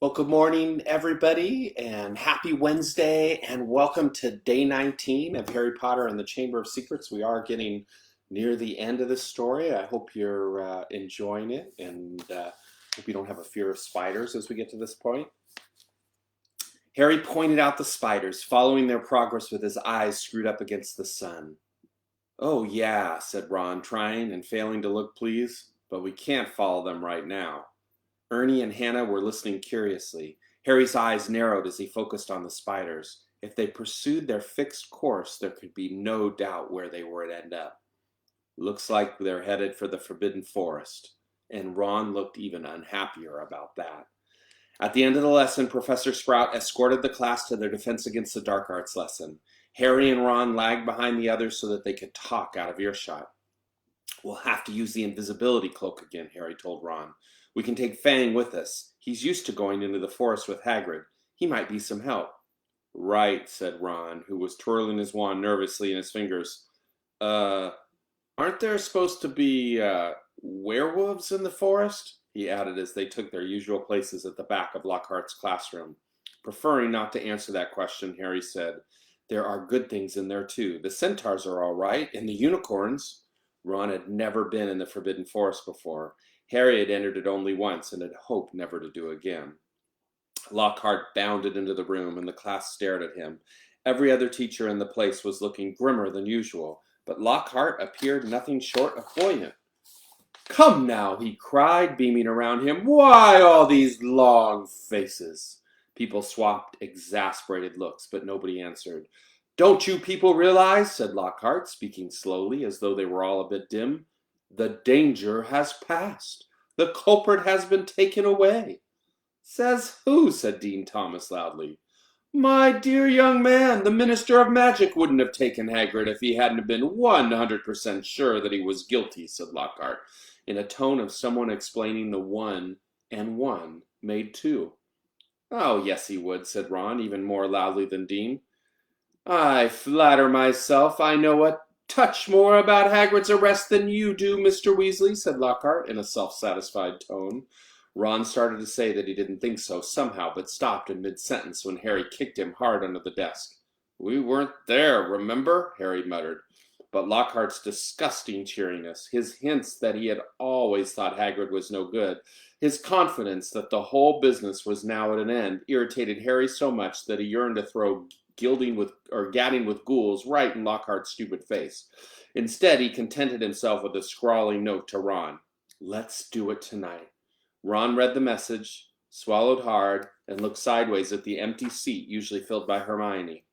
Well, good morning, everybody, and happy Wednesday, and welcome to day 19 of Harry Potter and the Chamber of Secrets. We are getting near the end of this story. I hope you're enjoying it, and hope you don't have a fear of spiders as we get to this point. Harry pointed out the spiders, following their progress with his eyes screwed up against the sun. Oh, yeah, said Ron, trying and failing to look pleased, but we can't follow them right now. Ernie and Hannah were listening curiously. Harry's eyes narrowed as he focused on the spiders. If they pursued their fixed course, there could be no doubt where they would end up. Looks like they're headed for the Forbidden Forest. And Ron looked even unhappier about that. At the end of the lesson, Professor Sprout escorted the class to their Defense Against the Dark Arts lesson. Harry and Ron lagged behind the others so that they could talk out of earshot. We'll have to use the invisibility cloak again, Harry told Ron. We can take Fang with us. He's used to going into the forest with Hagrid. He might be some help. Right, said Ron, who was twirling his wand nervously in his fingers. Aren't there supposed to be, werewolves in the forest? He added as they took their usual places at the back of Lockhart's classroom. Preferring not to answer that question, Harry said, There are good things in there, too. The centaurs are all right, and the unicorns. Ron had never been in the Forbidden Forest before. Harry had entered it only once and had hoped never to do again. Lockhart bounded into the room, and the class stared at him. Every other teacher in the place was looking grimmer than usual, but Lockhart appeared nothing short of buoyant. Come now, he cried, beaming around him. Why all these long faces? People swapped exasperated looks, but nobody answered. Don't you people realize, said Lockhart, speaking slowly as though they were all a bit dim, the danger has passed. The culprit has been taken away. Says who? Said Dean Thomas loudly. My dear young man, the Minister of Magic wouldn't have taken Hagrid if he hadn't been 100% sure that he was guilty, said Lockhart, in a tone of someone explaining the one and one made two. Oh, yes, he would, said Ron, even more loudly than Dean. I flatter myself I know a touch more about Hagrid's arrest than you do, Mr. Weasley, said Lockhart in a self-satisfied tone. Ron started to say that he didn't think so somehow, but stopped in mid-sentence when Harry kicked him hard under the desk. We weren't there, remember? Harry muttered. But Lockhart's disgusting cheeriness, his hints that he had always thought Hagrid was no good, his confidence that the whole business was now at an end, irritated Harry so much that he yearned to throw gadding with ghouls right in Lockhart's stupid face. Instead, he contented himself with a scrawling note to Ron. Let's do it tonight. Ron read the message, swallowed hard, and looked sideways at the empty seat usually filled by Hermione.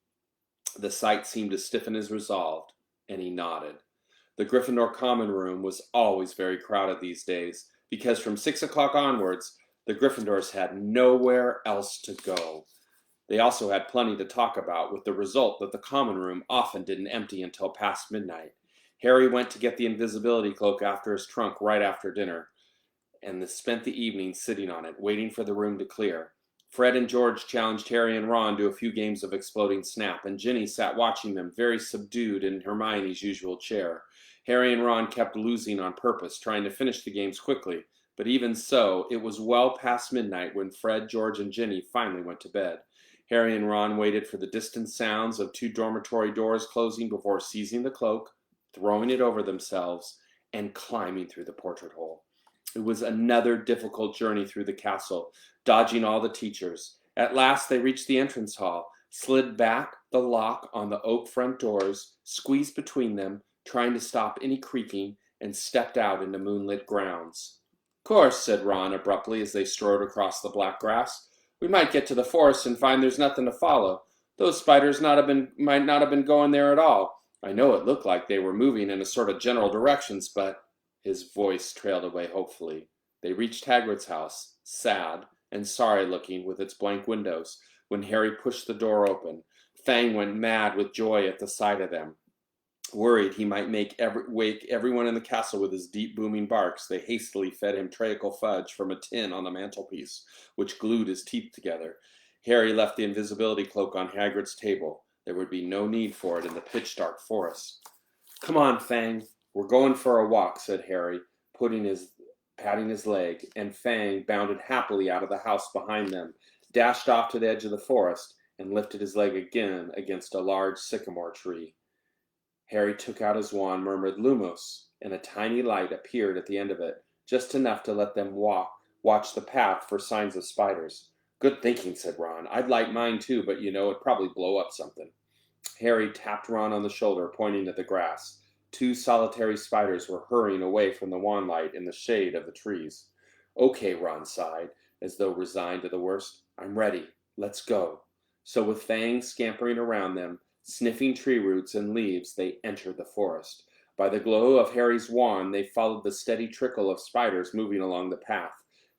The sight seemed to stiffen his resolve, and he nodded. The Gryffindor common room was always very crowded these days, because from 6 o'clock onwards, the Gryffindors had nowhere else to go. They also had plenty to talk about, with the result that the common room often didn't empty until past midnight. Harry went to get the invisibility cloak after his trunk right after dinner, and spent the evening sitting on it, waiting for the room to clear. Fred and George challenged Harry and Ron to a few games of Exploding Snap, and Ginny sat watching them, very subdued in Hermione's usual chair. Harry and Ron kept losing on purpose, trying to finish the games quickly, but even so, it was well past midnight when Fred, George, and Ginny finally went to bed. Harry and Ron waited for the distant sounds of 2 dormitory doors closing before seizing the cloak, throwing it over themselves, and climbing through the portrait hole. It was another difficult journey through the castle, dodging all the teachers. At last they reached the entrance hall, slid back the lock on the oak front doors, squeezed between them, trying to stop any creaking, and stepped out into moonlit grounds. Course, said Ron abruptly as they strode across the black grass. We might get to the forest and find there's nothing to follow. Those spiders might not have been going there at all. I know it looked like they were moving in a sort of general directions, but... His voice trailed away hopefully. They reached Hagrid's house, sad and sorry-looking with its blank windows, when Harry pushed the door open. Fang went mad with joy at the sight of them. Worried he might wake everyone in the castle with his deep booming barks, they hastily fed him treacle fudge from a tin on the mantelpiece, which glued his teeth together. Harry left the invisibility cloak on Hagrid's table. There would be no need for it in the pitch-dark forest. Come on, Fang. We're going for a walk, said Harry, putting his patting his leg, and Fang bounded happily out of the house behind them, dashed off to the edge of the forest, and lifted his leg again against a large sycamore tree. Harry took out his wand, murmured Lumos, and a tiny light appeared at the end of it, just enough to let them watch the path for signs of spiders. Good thinking, said Ron. I'd light mine too, but it'd probably blow up something. Harry tapped Ron on the shoulder, pointing at the grass. 2 solitary spiders were hurrying away from the wand light in the shade of the trees. Okay, Ron sighed, as though resigned to the worst. I'm ready. Let's go. So with Fang scampering around them, sniffing tree roots and leaves, they entered the forest. By the glow of Harry's wand, they followed the steady trickle of spiders moving along the path.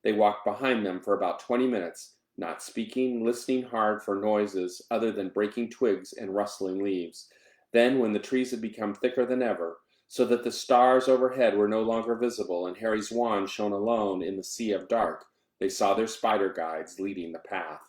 They walked behind them for about 20 minutes, not speaking, listening hard for noises other than breaking twigs and rustling leaves. Then, when the trees had become thicker than ever, so that the stars overhead were no longer visible and Harry's wand shone alone in the sea of dark, they saw their spider guides leading the path.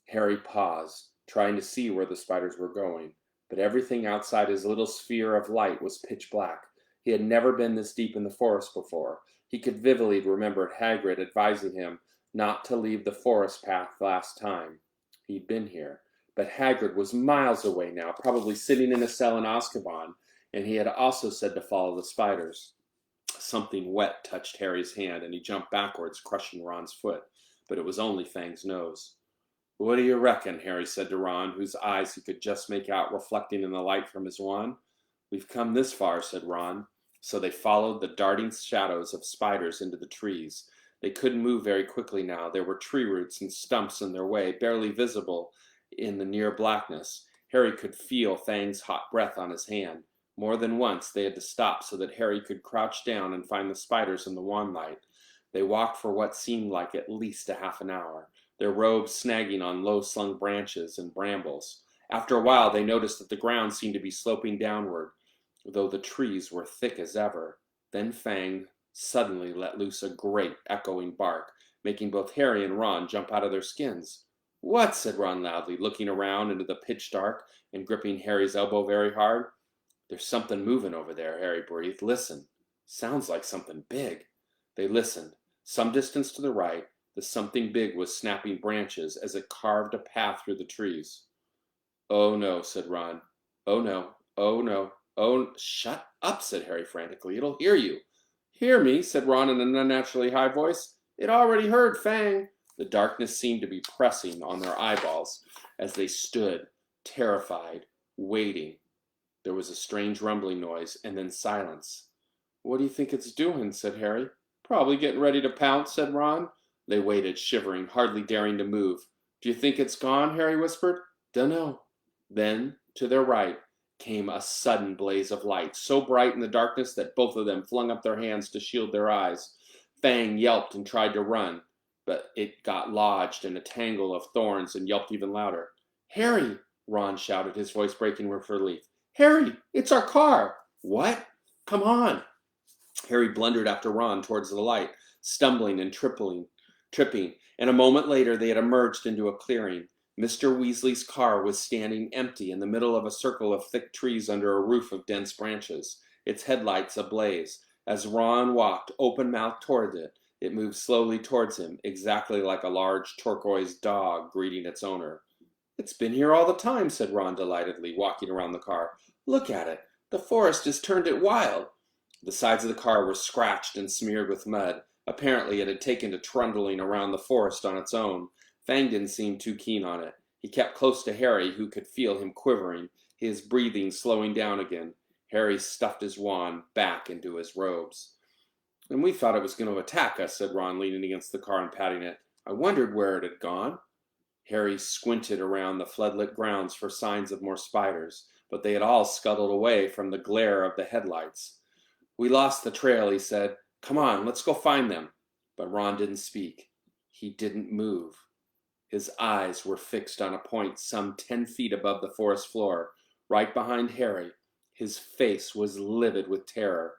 Harry paused, trying to see where the spiders were going, but everything outside his little sphere of light was pitch black. He had never been this deep in the forest before. He could vividly remember Hagrid advising him not to leave the forest path last time he'd been here. But Hagrid was miles away now, probably sitting in a cell in Azkaban, and he had also said to follow the spiders. Something wet touched Harry's hand, and he jumped backwards, crushing Ron's foot. But it was only Fang's nose. What do you reckon? Harry said to Ron, whose eyes he could just make out reflecting in the light from his wand. We've come this far, said Ron. So they followed the darting shadows of spiders into the trees. They couldn't move very quickly now. There were tree roots and stumps in their way, barely visible in the near blackness. Harry could feel Fang's hot breath on his hand. More than once they had to stop so that Harry could crouch down and find the spiders in the wand light. They walked for what seemed like at least a half an hour, their robes snagging on low-slung branches and brambles. After a while they noticed that the ground seemed to be sloping downward, though the trees were thick as ever. Then Fang suddenly let loose a great echoing bark, making both Harry and Ron jump out of their skins. What? Said Ron loudly, looking around into the pitch dark and gripping Harry's elbow very hard. There's something moving over there, Harry breathed. Listen. Sounds like something big. They listened. Some distance to the right, the something big was snapping branches as it carved a path through the trees. Oh no, said Ron. Oh no, oh no, oh, shut up, said Harry frantically. It'll hear you. Hear me, said Ron in an unnaturally high voice. It already heard Fang. The darkness seemed to be pressing on their eyeballs as they stood, terrified, waiting. There was a strange rumbling noise, and then silence. What do you think it's doing? Said Harry. Probably getting ready to pounce, said Ron. They waited, shivering, hardly daring to move. Do you think it's gone? Harry whispered. Dunno. Then, to their right, came a sudden blaze of light, so bright in the darkness that both of them flung up their hands to shield their eyes. Fang yelped and tried to run, but it got lodged in a tangle of thorns and yelped even louder. Harry! Ron shouted, his voice breaking with relief. Harry! It's our car! What? Come on! Harry blundered after Ron towards the light, stumbling and tripping, and a moment later they had emerged into a clearing. Mr. Weasley's car was standing empty in the middle of a circle of thick trees under a roof of dense branches, its headlights ablaze. As Ron walked open-mouthed toward it, it moved slowly towards him, exactly like a large turquoise dog greeting its owner. It's been here all the time, said Ron delightedly, walking around the car. Look at it. The forest has turned it wild. The sides of the car were scratched and smeared with mud. Apparently it had taken to trundling around the forest on its own. Fang didn't seem too keen on it. He kept close to Harry, who could feel him quivering, his breathing slowing down again. Harry stuffed his wand back into his robes. And we thought it was going to attack us, said Ron, leaning against the car and patting it. I wondered where it had gone. Harry squinted around the floodlit grounds for signs of more spiders, but they had all scuttled away from the glare of the headlights. We lost the trail, he said. Come on, let's go find them. But Ron didn't speak. He didn't move. His eyes were fixed on a point some 10 feet above the forest floor, right behind Harry. His face was livid with terror.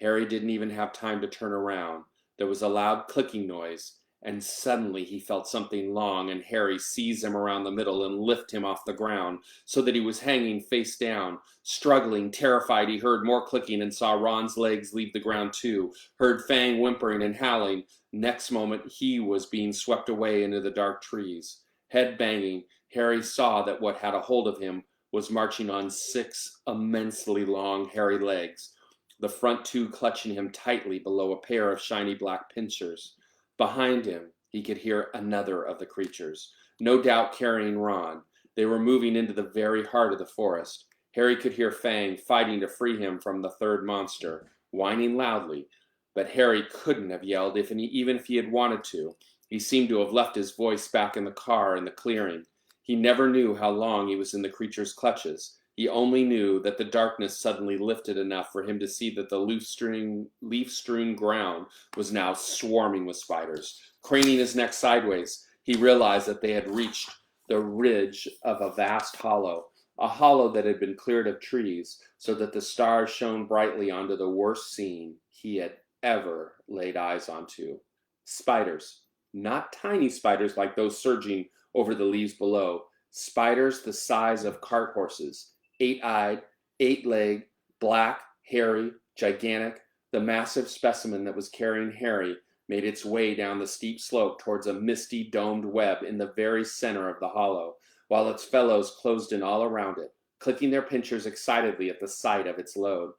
Harry didn't even have time to turn around. There was a loud clicking noise, and suddenly he felt something long and hairy seize him around the middle and lift him off the ground so that he was hanging face down. Struggling, terrified, he heard more clicking and saw Ron's legs leave the ground too, heard Fang whimpering and howling. Next moment, he was being swept away into the dark trees. Head banging, Harry saw that what had a hold of him was marching on 6 immensely long, hairy legs, the front 2 clutching him tightly below a pair of shiny black pincers. Behind him, he could hear another of the creatures, no doubt carrying Ron. They were moving into the very heart of the forest. Harry could hear Fang fighting to free him from the third monster, whining loudly. But Harry couldn't have yelled even if he had wanted to. He seemed to have left his voice back in the car in the clearing. He never knew how long he was in the creature's clutches. He only knew that the darkness suddenly lifted enough for him to see that the leaf-strewn ground was now swarming with spiders. Craning his neck sideways, he realized that they had reached the ridge of a vast hollow, a hollow that had been cleared of trees, so that the stars shone brightly onto the worst scene he had ever laid eyes onto. Spiders. Not tiny spiders like those surging over the leaves below. Spiders the size of cart horses, 8-eyed, 8-legged, black, hairy, gigantic. The massive specimen that was carrying Harry made its way down the steep slope towards a misty domed web in the very center of the hollow, while its fellows closed in all around it, clicking their pincers excitedly at the sight of its load.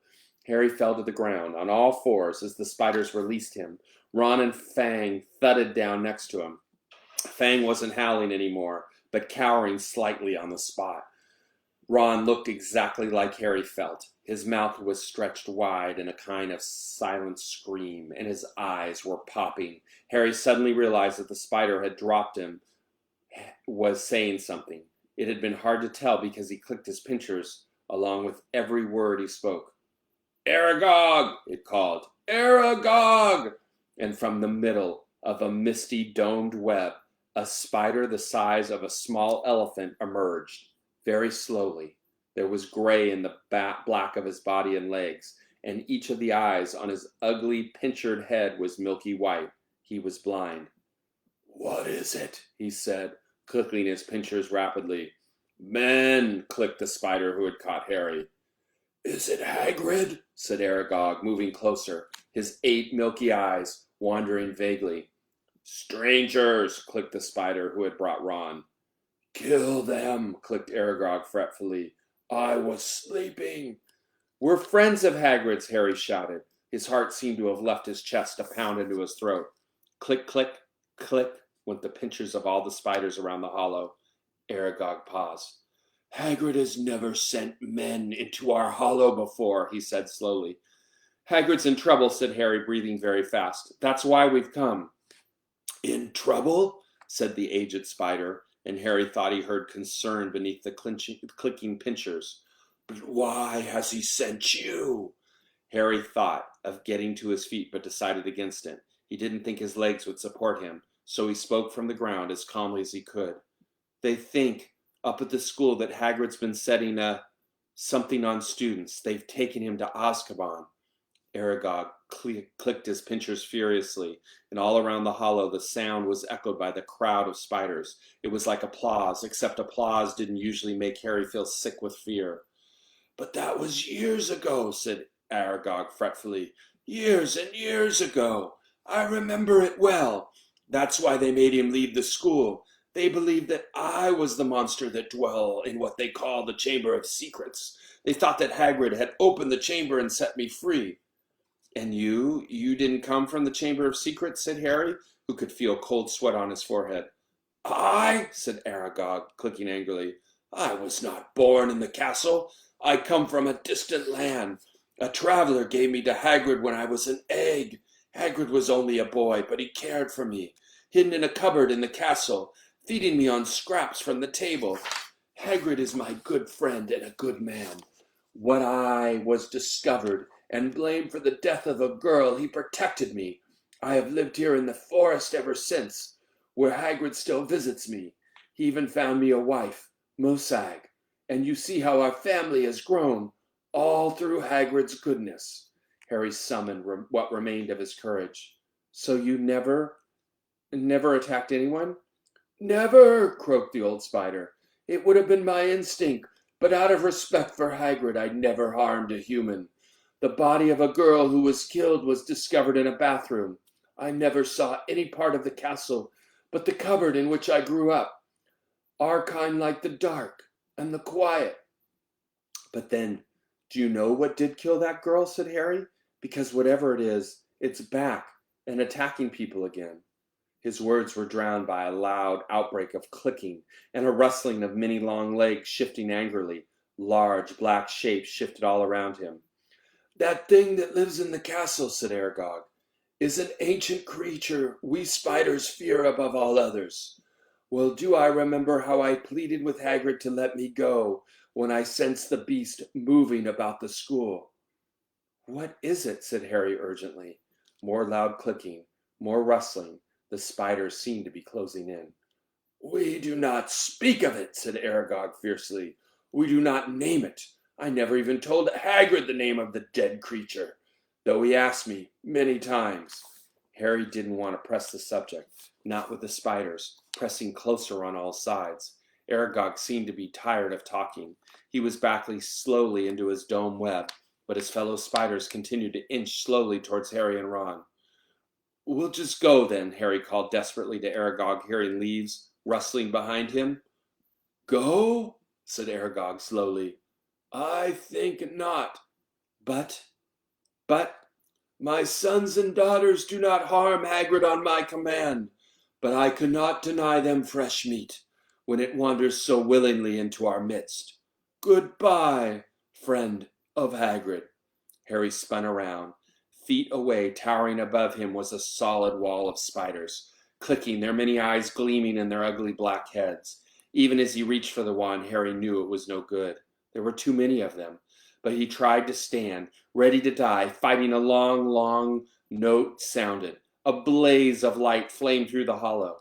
Harry fell to the ground on all fours as the spiders released him. Ron and Fang thudded down next to him. Fang wasn't howling anymore, but cowering slightly on the spot. Ron looked exactly like Harry felt. His mouth was stretched wide in a kind of silent scream, and his eyes were popping. Harry suddenly realized that the spider had dropped him, was saying something. It had been hard to tell because he clicked his pincers along with every word he spoke. "Aragog!" it called. "Aragog!" And from the middle of a misty domed web, a spider the size of a small elephant emerged. Very slowly. There was gray in the black of his body and legs, and each of the eyes on his ugly, pincered head was milky white. He was blind. "What is it?" he said, clicking his pincers rapidly. "Men," clicked the spider who had caught Harry. "Is it Hagrid?" said Aragog, moving closer, his 8 milky eyes wandering vaguely. "Strangers," clicked the spider who had brought Ron. "Kill them," clicked Aragog fretfully. "I was sleeping." "We're friends of Hagrid's," Harry shouted. His heart seemed to have left his chest to pound into his throat. Click, click, click went the pincers of all the spiders around the hollow. Aragog paused. "Hagrid has never sent men into our hollow before," he said slowly. "Hagrid's in trouble," said Harry, breathing very fast. "That's why we've come." "In trouble?" said the aged spider, and Harry thought he heard concern beneath the clicking pincers. "But why has he sent you?" Harry thought of getting to his feet, but decided against it. He didn't think his legs would support him, so he spoke from the ground as calmly as he could. "They think up at the school that Hagrid's been setting something on students. They've taken him to Azkaban." Aragog clicked his pincers furiously, and all around the hollow the sound was echoed by the crowd of spiders. It was like applause, except applause didn't usually make Harry feel sick with fear. "But that was years ago," said Aragog fretfully. "Years and years ago. I remember it well. That's why they made him leave the school. They believed that I was the monster that dwelled in what they call the Chamber of Secrets. They thought that Hagrid had opened the chamber and set me free." "And you didn't come from the Chamber of Secrets?" said Harry, who could feel cold sweat on his forehead. "I," said Aragog, clicking angrily. "I was not born in the castle. I come from a distant land. A traveler gave me to Hagrid when I was an egg. Hagrid was only a boy, but he cared for me, hidden in a cupboard in the castle, feeding me on scraps from the table. Hagrid is my good friend and a good man. When I was discovered and blamed for the death of a girl, he protected me. I have lived here in the forest ever since, where Hagrid still visits me. He even found me a wife, Mosag, and you see how our family has grown, all through Hagrid's goodness." Harry summoned what remained of his courage. "So you never Never attacked anyone? Never, croaked the old spider. It would have been my instinct, but out of respect for Hagrid, I never harmed a human. The body of a girl who was killed was discovered in a bathroom. I never saw any part of the castle but the cupboard in which I grew up. Our kind like the dark and the quiet. But then, do you know what did kill that girl? Said Harry. Because whatever it is, it's back and attacking people again. His words were drowned by a loud outbreak of clicking and a rustling of many long legs shifting angrily. Large black shapes shifted all around him. That thing that lives in the castle, said Aragog, is an ancient creature we spiders fear above all others. Well, do I remember how I pleaded with Hagrid to let me go when I sensed the beast moving about the school? What is it? Said Harry urgently. More loud clicking, more rustling. The spiders seemed to be closing in. We do not speak of it, said Aragog fiercely. We do not name it. I never even told Hagrid the name of the dead creature, though he asked me many times. Harry didn't want to press the subject, not with the spiders, pressing closer on all sides. Aragog seemed to be tired of talking. He was backing slowly into his dome web, but his fellow spiders continued to inch slowly towards Harry and Ron. We'll just go then, Harry called desperately to Aragog, hearing leaves rustling behind him. Go? Said Aragog slowly. I think not. But, my sons and daughters do not harm Hagrid on my command, but I cannot deny them fresh meat when it wanders so willingly into our midst. Goodbye, friend of Hagrid. Harry spun around. Feet away, towering above him, was a solid wall of spiders, clicking, their many eyes gleaming in their ugly black heads. Even as he reached for the wand, Harry knew it was no good. There were too many of them. But he tried to stand, ready to die, fighting. A long, long note sounded. A blaze of light flamed through the hollow.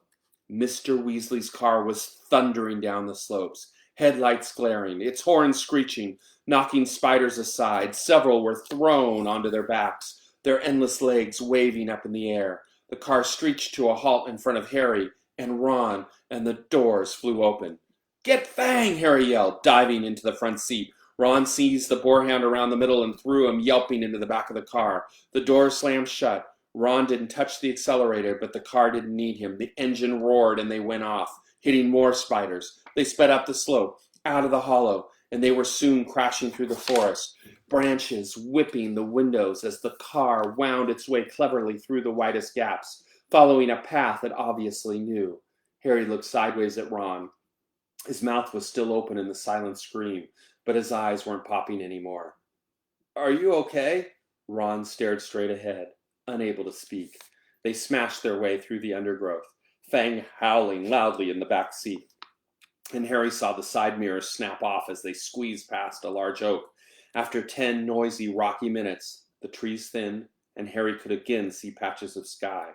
Mr. Weasley's car was thundering down the slopes, headlights glaring, its horn screeching, knocking spiders aside. Several were thrown onto their backs, their endless legs waving up in the air. The car screeched to a halt in front of Harry and Ron, and the doors flew open. Get Fang! Harry yelled, diving into the front seat. Ron seized the boarhound around the middle and threw him yelping into the back of the car. The door slammed shut. Ron didn't touch the accelerator, but the car didn't need him. The engine roared and they went off, hitting more spiders. They sped up the slope, out of the hollow, and they were soon crashing through the forest, branches whipping the windows as the car wound its way cleverly through the widest gaps, following a path it obviously knew. Harry looked sideways at Ron. His mouth was still open in the silent scream, but his eyes weren't popping anymore. Are you okay? Ron stared straight ahead, unable to speak. They smashed their way through the undergrowth, Fang howling loudly in the back seat. And Harry saw the side mirrors snap off as they squeezed past a large oak. After 10 noisy, rocky minutes, the trees thinned, and Harry could again see patches of sky.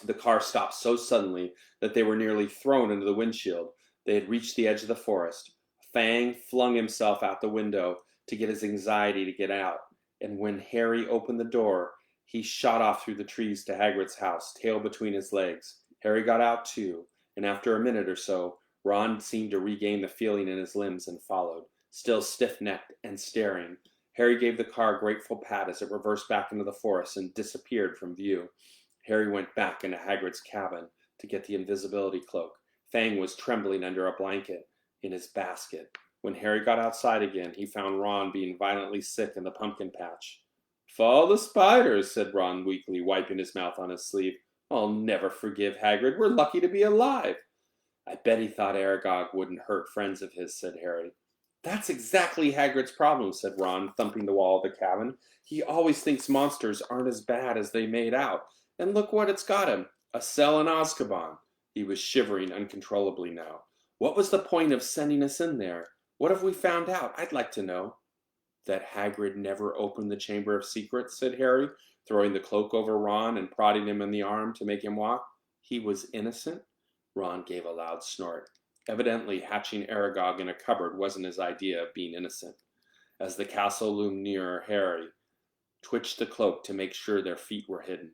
The car stopped so suddenly that they were nearly thrown into the windshield. They had reached the edge of the forest. Fang flung himself out the window to get his anxiety to get out, and when Harry opened the door, he shot off through the trees to Hagrid's house, tail between his legs. Harry got out too, and after a minute or so, Ron seemed to regain the feeling in his limbs and followed, still stiff-necked and staring. Harry gave the car a grateful pat as it reversed back into the forest and disappeared from view. Harry went back into Hagrid's cabin to get the invisibility cloak. Fang was trembling under a blanket in his basket. When Harry got outside again, he found Ron being violently sick in the pumpkin patch. Follow the spiders, said Ron weakly, wiping his mouth on his sleeve. I'll never forgive Hagrid. We're lucky to be alive. I bet he thought Aragog wouldn't hurt friends of his, said Harry. That's exactly Hagrid's problem, said Ron, thumping the wall of the cabin. He always thinks monsters aren't as bad as they made out. And look what it's got him, a cell in Azkaban. He was shivering uncontrollably now. What was the point of sending us in there? What have we found out? I'd like to know. That Hagrid never opened the Chamber of Secrets, said Harry, throwing the cloak over Ron and prodding him in the arm to make him walk. He was innocent? Ron gave a loud snort. Evidently, hatching Aragog in a cupboard wasn't his idea of being innocent. As the castle loomed nearer, Harry twitched the cloak to make sure their feet were hidden.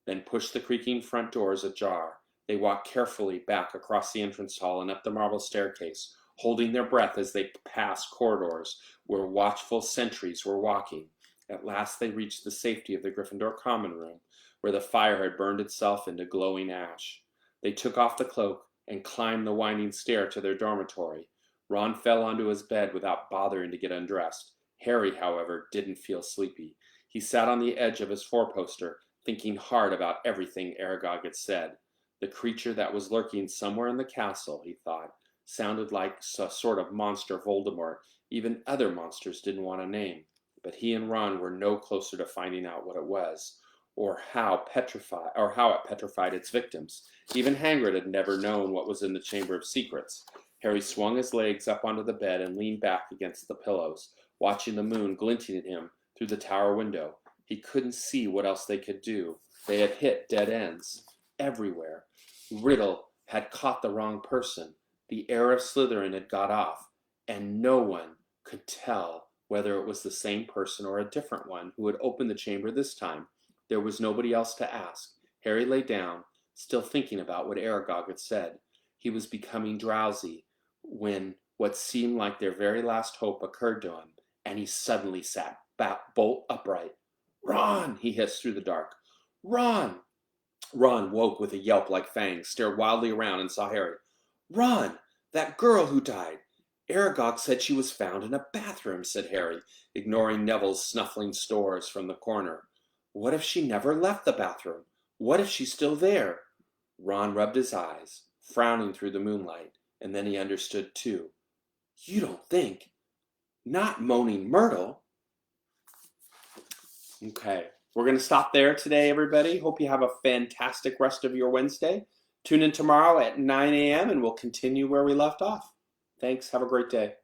then pushed the creaking front doors ajar. They walked carefully back across the entrance hall and up the marble staircase, holding their breath as they passed corridors where watchful sentries were walking. At last they reached the safety of the Gryffindor common room, where the fire had burned itself into glowing ash. They took off the cloak and climbed the winding stair to their dormitory. Ron fell onto his bed without bothering to get undressed. Harry, however, didn't feel sleepy. He sat on the edge of his four-poster, thinking hard about everything Aragog had said. The creature that was lurking somewhere in the castle, he thought, sounded like a sort of monster Voldemort even other monsters didn't want to name. But he and Ron were no closer to finding out what it was, or how it petrified its victims. Even Hagrid had never known what was in the Chamber of Secrets. Harry swung his legs up onto the bed and leaned back against the pillows, watching the moon glinting at him through the tower window. He couldn't see what else they could do. They had hit dead ends everywhere. Riddle had caught the wrong person. The heir of Slytherin had got off, and no one could tell whether it was the same person or a different one who had opened the chamber this time. There was nobody else to ask. Harry lay down, still thinking about what Aragog had said. He was becoming drowsy when what seemed like their very last hope occurred to him, and he suddenly sat bolt upright. "Ron!" he hissed through the dark. "Ron!" Ron woke with a yelp like Fang, stared wildly around, and saw Harry. "Ron! That girl who died! Aragog said she was found in a bathroom," said Harry, ignoring Neville's snuffling snores from the corner. "What if she never left the bathroom? What if she's still there?" Ron rubbed his eyes, frowning through the moonlight, and then he understood too. "You don't think? Not Moaning Myrtle?" Okay, we're going to stop there today, everybody. Hope you have a fantastic rest of your Wednesday. Tune in tomorrow at 9 a.m. and we'll continue where we left off. Thanks. Have a great day.